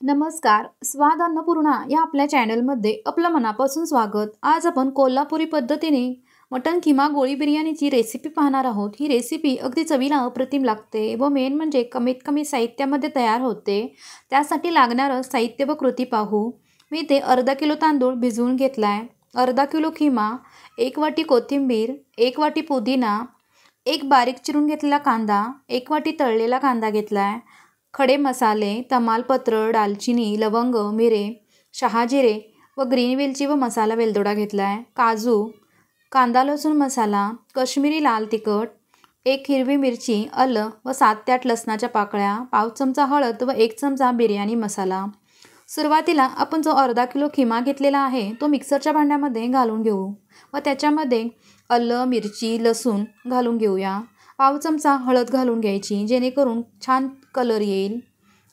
नमस्कार. स्वाद अन्नपूर्णा या आपल्या चॅनलमध्ये आपलं मनापासून स्वागत. आज आपण कोल्हापुरी पद्धतीने मटण किमा गोळी बिर्याणीची रेसिपी पाहणार आहोत. ही रेसिपी अगदी चवीला अप्रतिम लागते व मेन म्हणजे कमीत कमी साहित्यामध्ये तयार होते. त्यासाठी लागणारं साहित्य व कृती पाहू. मी इथे अर्धा किलो तांदूळ भिजवून घेतला आहे, अर्धा किलो खिमा, 1 वाटी कोथिंबीर, 1 वाटी पुदिना, एक बारीक चिरून घेतलेला कांदा, 1 वाटी तळलेला कांदा घेतला आहे, खडे मसाले, तमालपत्र, दालचिनी, लवंग, मिरे, शहाजिरे व ग्रीन वेलची व मसाला वेलदोडा घेतला आहे, काजू, कांदा लसूण मसाला, काश्मीरी लाल तिखट, 1 हिरवी मिरची, आलं व 7 ते 8 लसणाच्या पाकळ्या, पाव चमचा हळद व 1 चमचा बिर्याणी मसाला. सुरुवातीला आपण जो अर्धा किलो खिमा घेतलेला आहे तो मिक्सरच्या भांड्यामध्ये घालून घेऊ व त्याच्यामध्ये आलं, मिरची, लसूण घालून घेऊया. पाव चमचा हळद घालून घ्यायची जेणेकरून छान कलर येईल.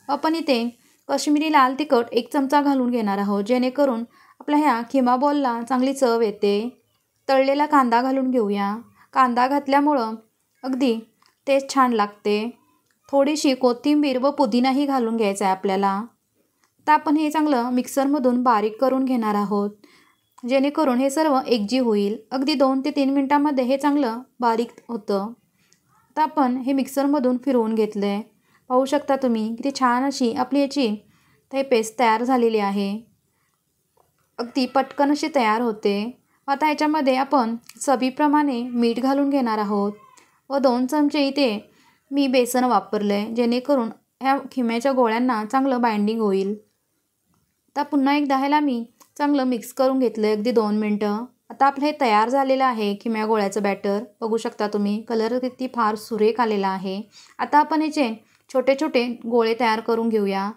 आपण इथे काश्मीरी लाल तिखट 1 चमचा घालून घेणार आहोत जेणेकरून आपल्या ह्या खिमा बॉलला चांगली चव येते. तळलेला कांदा घालून घेऊया. कांदा घातल्यामुळं अगदी टेस्ट छान लागते. थोडीशी कोथिंबीर व पुदिनाही घालून घ्यायचा आहे आपल्याला. तर आपण हे चांगलं मिक्सरमधून बारीक करून घेणार आहोत जेणेकरून हे सर्व एकजीव होईल. अगदी 2 ते 3 मिनटामध्ये हे चांगलं बारीक होतं. तर आपण हे मिक्सरमधून फिरवून घेतलं आहे. पाहू शकता तुम्ही किती छान अशी आपली याची ते पेस्ट तयार झालेली आहे. अगदी पटकन अशी तयार होते. आता याच्यामध्ये आपण चवीप्रमाणे मीठ घालून घेणार आहोत व 2 चमचे इथे मी बेसन वापरलं आहे जेणेकरून ह्या खिम्याच्या गोळ्यांना चांगलं बाइंडिंग होईल. आता पुन्हा एकदा ह्याला मी चांगलं मिक्स करून घेतलं आहे अगदी 2 मिनटं. आता आपलं हे तयार झालेलं आहे खिम्या गोळ्याचं बॅटर. बघू शकता तुम्ही कलर किती फार सुरेख आलेला आहे. आता आपण याचे छोटे छोटे गोळे तयार करून घेऊया.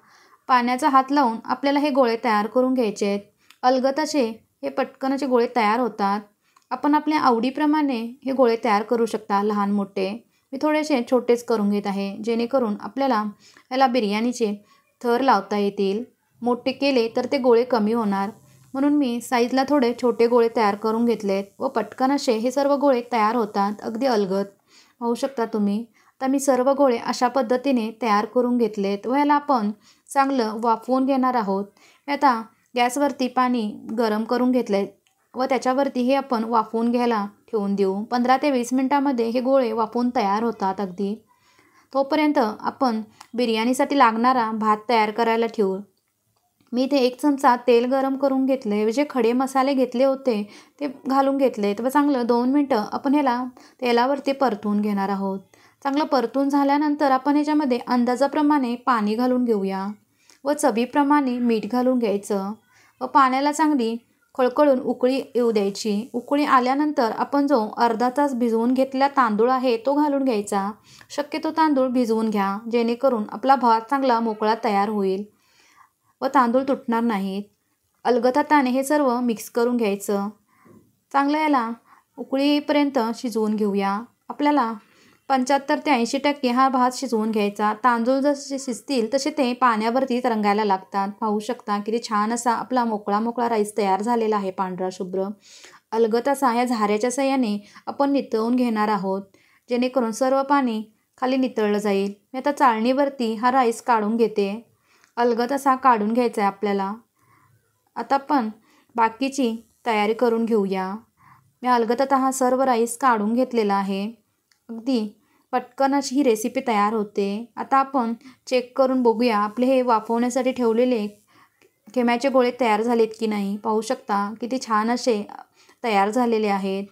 पाण्याचा हात लावून आपल्याला हे गोळे तयार करून घ्यायचे आहेत. अलगद असे हे पटकन असे गोळे तयार होतात. आपण आपल्या आवडीप्रमाणे हे गोळे तयार करू शकता, लहान मोठे. मी थोडेसे छोटेच करून घेत आहे जेणेकरून आपल्याला याला बिर्याणीचे थर लावता येतील. मोठे केले तर ते गोळे कमी होणार म्हणून मी साईजला थोडे छोटे गोळे तयार करून घेतलेत व पटकन असे हे सर्व गोळे तयार होतात अगदी अलगद. पाहू शकता तुम्ही. आता मी सर्व गोळे अशा पद्धतीने तयार करून घेतलेत व ह्याला आपण चांगलं वाफवून घेणार आहोत. आता गॅसवरती पाणी गरम करून घेतलं आहे व त्याच्यावरती हे आपण वाफवून घ्यायला ठेवून देऊ. 15 ते 20 मिनटामध्ये हे गोळे वाफवून तयार होतात अगदी. तोपर्यंत आपण बिर्याणीसाठी लागणारा भात तयार करायला ठेवू. मी इथे 1 चमचा तेल गरम करून घेतलं आहे. जे खडे मसाले घेतले होते ते घालून घेतलेत व चांगलं 2 मिनटं आपण ह्याला तेलावरती परतवून घेणार आहोत. चांगलं परतून झाल्यानंतर आपण ह्याच्यामध्ये अंदाजाप्रमाणे पाणी घालून घेऊया व चवीप्रमाणे मीठ घालून घ्यायचं व पाण्याला चांगली खळखळून उकळी येऊ द्यायची. उकळी आल्यानंतर आपण जो अर्धा तास भिजवून घेतलेला तांदूळ आहे तो घालून घ्यायचा. शक्यतो तांदूळ भिजवून घ्या जेणेकरून आपला भात चांगला मोकळा तयार होईल व तांदूळ तुटणार नाहीत. अलगद हाताने हे सर्व मिक्स करून घ्यायचं. चांगलं याला उकळी येईपर्यंत शिजवून घेऊया. आपल्याला 75 ते 80% हा भात शिजवून घ्यायचा. तांदूळ जसे शिजतील तसे ते पाण्यावरती तरंगायला लागतात. पाहू शकता किती छान असा आपला मोकळा मोकळा राईस तयार झालेला आहे, पांढरा शुभ्र. अलगद असा या झाऱ्याच्या साहाय्याने आपण नितळून घेणार आहोत जेणेकरून सर्व पाणी खाली नितळलं जाईल. मी आता चाळणीवरती हा राईस काढून घेते. अलगद असा काढून घ्यायचा आहे आपल्याला. आता आपण बाकीची तयारी करून घेऊया. मी अलगद आता हा सर्व राईस काढून घेतलेला आहे. अगदी पटकन अशी ही रेसिपी तयार होते. आता आपण चेक करून बघूया आपले हे वाफवण्यासाठी ठेवलेले खिम्याचे गोळे तयार झालेत की नाही. पाहू शकता किती छान असे तयार झालेले आहेत.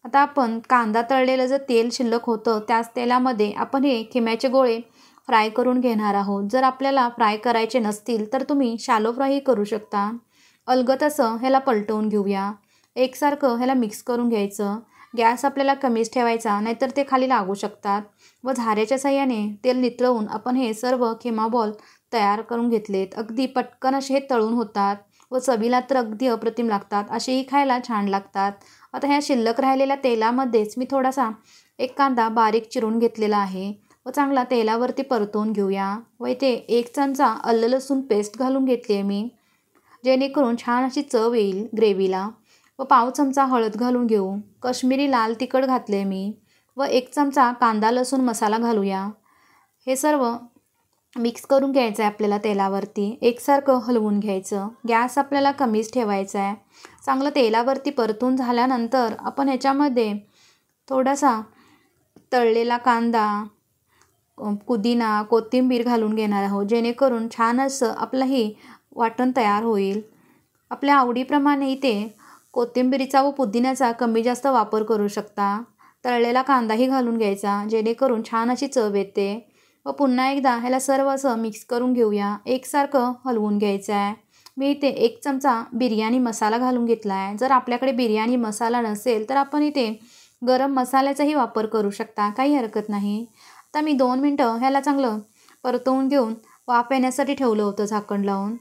आता आपण कांदा तळलेलं जर तेल शिल्लक होतं त्याच तेलामध्ये आपण हे खिम्याचे गोळे फ्राय करून घेणार आहोत. जर आपल्याला फ्राय करायचे नसतील तर तुम्ही शॅलो फ्रायही करू शकता. अलगद असं ह्याला पलटवून घेऊया. एकसारखं ह्याला मिक्स करून घ्यायचं. गॅस आपल्याला कमीच ठेवायचा नाहीतर ते खाली लागू शकतात व झाऱ्याच्या साहाय्याने तेल नितळवून आपण हे सर्व खिमा बॉल तयार करून घेतलेत. अगदी पटकन असे हे तळून होतात व चवीला तर अगदी अप्रतिम लागतात. असेही खायला छान लागतात. आता ह्या शिल्लक राहिलेल्या तेलामध्येच मी थोडासा 1 कांदा बारीक चिरून घेतलेला आहे व चांगला तेलावरती परतवून घेऊया व इथे 1 चमचा आलं लसूण पेस्ट घालून घेतली आहे मी जेणेकरून छान अशी चव येईल ग्रेव्हीला. व पाव चमचा हळद घालून घेऊ. काश्मीरी लाल तिखट घातले मी व 1 चमचा कांदा लसूण मसाला घालूया. हे सर्व मिक्स करून घ्यायचं आहे आपल्याला तेलावरती. एकसारखं हलवून घ्यायचं. गॅस आपल्याला कमीच ठेवायचा आहे. चांगलं तेलावरती परतून झाल्यानंतर आपण ह्याच्यामध्ये थोडासा तळलेला कांदा, पुदिना, कोथिंबीर घालून घेणार आहोत, जेणेकरून छान असं आपलं हे वाटण तयार होईल. आपल्या आवडीप्रमाणे इथे कोथिंबीरीचा व पुदिन्याचा कमी जास्त वापर करू शकता. तळलेला कांदाही घालून घ्यायचा, जेणेकरून छान अशी चव येते. व पुन्हा एकदा ह्याला सर्व असं मिक्स करून घेऊया. एकसारखं हलवून घ्यायचं आहे. मी इथे 1 चमचा बिर्याणी मसाला घालून घेतला आहे. जर आपल्याकडे बिर्याणी मसाला नसेल तर आपण इथे गरम मसाल्याचाही वापर करू शकता, काही हरकत नाही. आता मी 2 मिनटं ह्याला चांगलं परतवून घेऊन वाफ येण्यासाठी ठेवलं होतं झाकण लावून.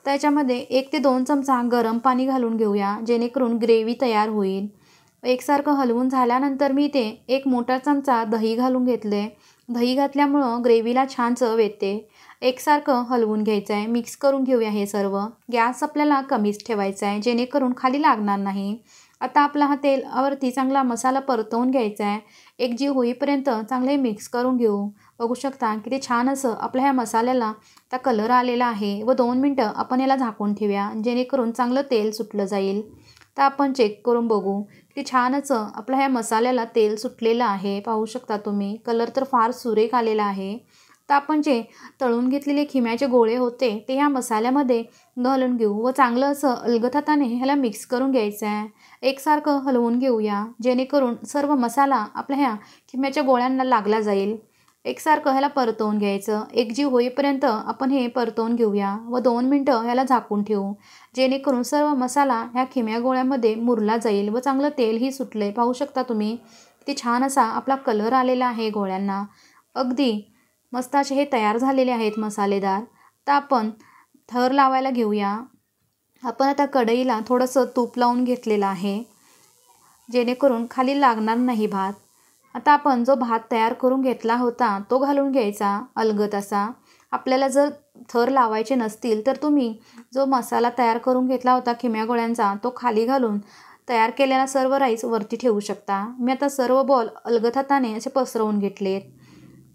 त्याच्यामध्ये 1 ते 2 चमचा गरम पाणी घालून घेऊया, जेणेकरून ग्रेव्ही तयार होईल. एकसारखं हलवून झाल्यानंतर मी इथे 1 मोठा चमचा दही घालून घेतले. दही घातल्यामुळं ग्रेव्हीला छान चव येते. एकसारखं हलवून घ्यायचं आहे. मिक्स करून घेऊया हे सर्व. गॅस आपल्याला कमीच ठेवायचा आहे, जेणेकरून खाली लागणार नाही. आता आपला हा तेलावरती चांगला मसाला परतवून घ्यायचा आहे. एकजीव होईपर्यंत चांगले मिक्स करून घेऊ. बघू शकता किती छान असं आपल्या ह्या मसाल्याला आता कलर आलेला आहे. व 2 मिनटं आपण याला झाकून ठेवूया, जेणेकरून चांगलं तेल सुटलं जाईल. तर आपण चेक करून बघू की छान असं आपल्या ह्या मसाल्याला तेल सुटलेलं आहे. पाहू शकता तुम्ही. कलर तर फार सुरेख आलेला आहे. तर आपण जे तळून घेतलेले खिम्याचे गोळे होते ते ह्या मसाल्यामध्ये घालून घेऊ व चांगलं असं अलगद हाताने ह्याला मिक्स करून घ्यायचं आहे. एकसारखं हलवून घेऊया, जेणेकरून सर्व मसाला आपल्या ह्या खिम्याच्या गोळ्यांना लागला जाईल. एकसारखं ह्याला परतवून घ्यायचं. एकजीव होईपर्यंत आपण हे परतवून घेऊया व 2 मिनटं ह्याला झाकून ठेवू, जेणेकरून सर्व मसाला ह्या खिम्या गोळ्यामध्ये मुरला जाईल व चांगलं तेलही सुटले. पाहू शकता तुम्ही किती छान असा आपला कलर आलेला आहे गोळ्यांना. अगदी मस्त असे हे तयार झालेले आहेत मसालेदार. तर आपण थर लावायला घेऊया. आपण आता कढईला थोडंसं तूप लावून घेतलेलं आहे, जेणेकरून खाली लागणार नाही भात. आता आपण जो भात तयार करून घेतला होता तो घालून घ्यायचा अलगद असा. आपल्याला जर थर लावायचे नसतील तर तुम्ही जो मसाला तयार करून घेतला होता खिम्या गोळ्यांचा तो खाली घालून तयार केलेला सर्व राईस वरती ठेवू शकता. मी आता सर्व बॉल अलगद हाताने असे पसरवून घेतलेत,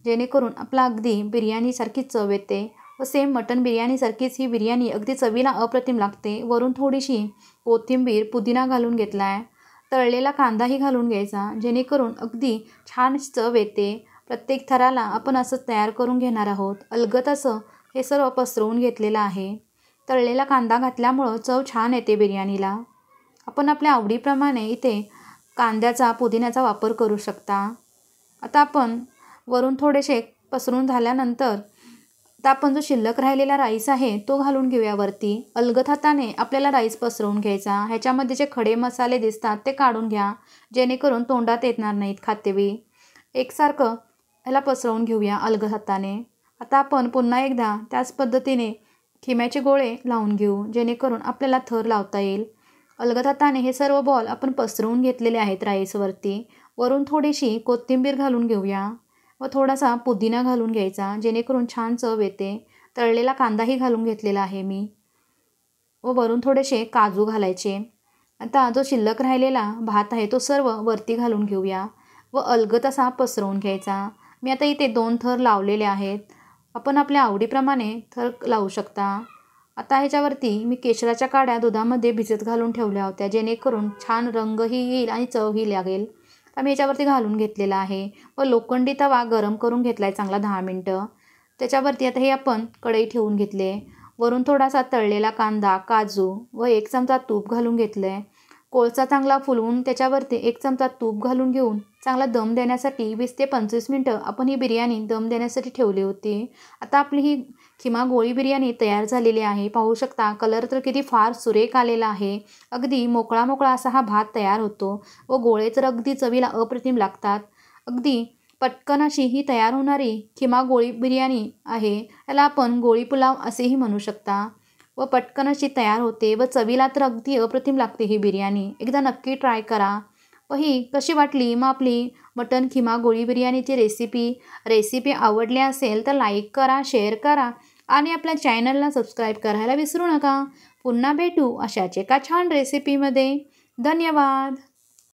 जेणेकरून आपला अगदी बिर्याणीसारखीच चव येते. व सेम मटण बिर्याणीसारखीच ही बिर्याणी अगदी चवीला अप्रतिम लागते. वरून थोडीशी कोथिंबीर, पुदिना घालून घेतला आहे. तळलेला कांदाही घालून घ्यायचा, जेणेकरून अगदी छान चव येते. प्रत्येक थराला आपण असं तयार करून घेणार आहोत. अलगद असं हे सर्व पसरवून घेतलेलं आहे. तळलेला कांदा घातल्यामुळं चव छान येते बिर्याणीला. आपण आपल्या आवडीप्रमाणे इथे कांद्याचा, पुदिन्याचा वापर करू शकता. आता आपण वरून थोडेसे पसरून झाल्यानंतर आता आपण जो शिल्लक राहिलेला राईस आहे तो घालून घेऊया वरती. अलगद हाताने आपल्याला राईस पसरवून घ्यायचा. ह्याच्यामध्ये जे खडे मसाले दिसतात ते काढून घ्या, जेणेकरून तोंडात येणार नाहीत खातेवेळी. एकसारखं ह्याला पसरवून घेऊया अलगद हाताने. आता आपण पुन्हा एकदा त्याच पद्धतीने खिम्याचे गोळे लावून घेऊ, जेणेकरून आपल्याला थर लावता येईल. अलगद हाताने हे सर्व बॉल आपण पसरवून घेतलेले आहेत राईसवरती. वरून थोडीशी कोथिंबीर घालून घेऊया व थोडासा पुदिना घालून घ्यायचा, जेणेकरून छान चव येते. तळलेला कांदाही घालून घेतलेला आहे मी व वरून थोडेसे काजू घालायचे. आता जो शिल्लक राहिलेला भात आहे तो सर्व वरती घालून घेऊया व अलगद असा पसरवून घ्यायचा. मी आता इथे 2 थर लावलेले आहेत. आपण आपल्या आवडीप्रमाणे थर लावू शकता. आता ह्याच्यावरती मी केशराच्या काड्या दुधामध्ये भिजत घालून ठेवल्या होत्या, जेणेकरून छान रंगही येईल आणि चवही लागेल. तर मी ह्याच्यावरती घालून घेतलेला आहे व लोखंडी तवा गरम करून घेतला आहे चांगला 10 मिनटं. त्याच्यावरती आता हे आपण कढई ठेवून घेतले. वरून थोडासा तळलेला कांदा, काजू व 1 चमचा तूप घालून घेतलं आहे. कोळसा चांगला फुलवून त्याच्यावरती 1 चमचा तूप घालून घेऊन चांगला दम देण्यासाठी 20 ते 25 मिनटं आपण ही बिर्याणी दम देण्यासाठी ठेवली होती. आता आपली ही खिमा गोळी बिर्याणी तयार झालेली आहे. पाहू शकता कलर तर किती फार सुरेख आलेला आहे. अगदी मोकळा मोकळा असा हा भात तयार होतो व गोळे तर अगदी चवीला अप्रतिम लागतात. अगदी पटकन अशी ही तयार होणारी खिमा गोळी बिर्याणी आहे. याला आपण गोळी पुलाव असेही म्हणू शकता. व पटकन अशी तयार होते व चवीला तर अगदी अप्रतिम लागते ही बिर्याणी. एकदा नक्की ट्राय करा. व ही कशी वाटली मग आपली मटण खिमा गोळी बिर्याणीची रेसिपी आवडली असेल तर लाईक करा, शेअर करा आणि आपल्या चॅनलला सबस्क्राईब करायला विसरू नका. पुन्हा भेटू अशाच एका छान रेसिपीमध्ये. धन्यवाद.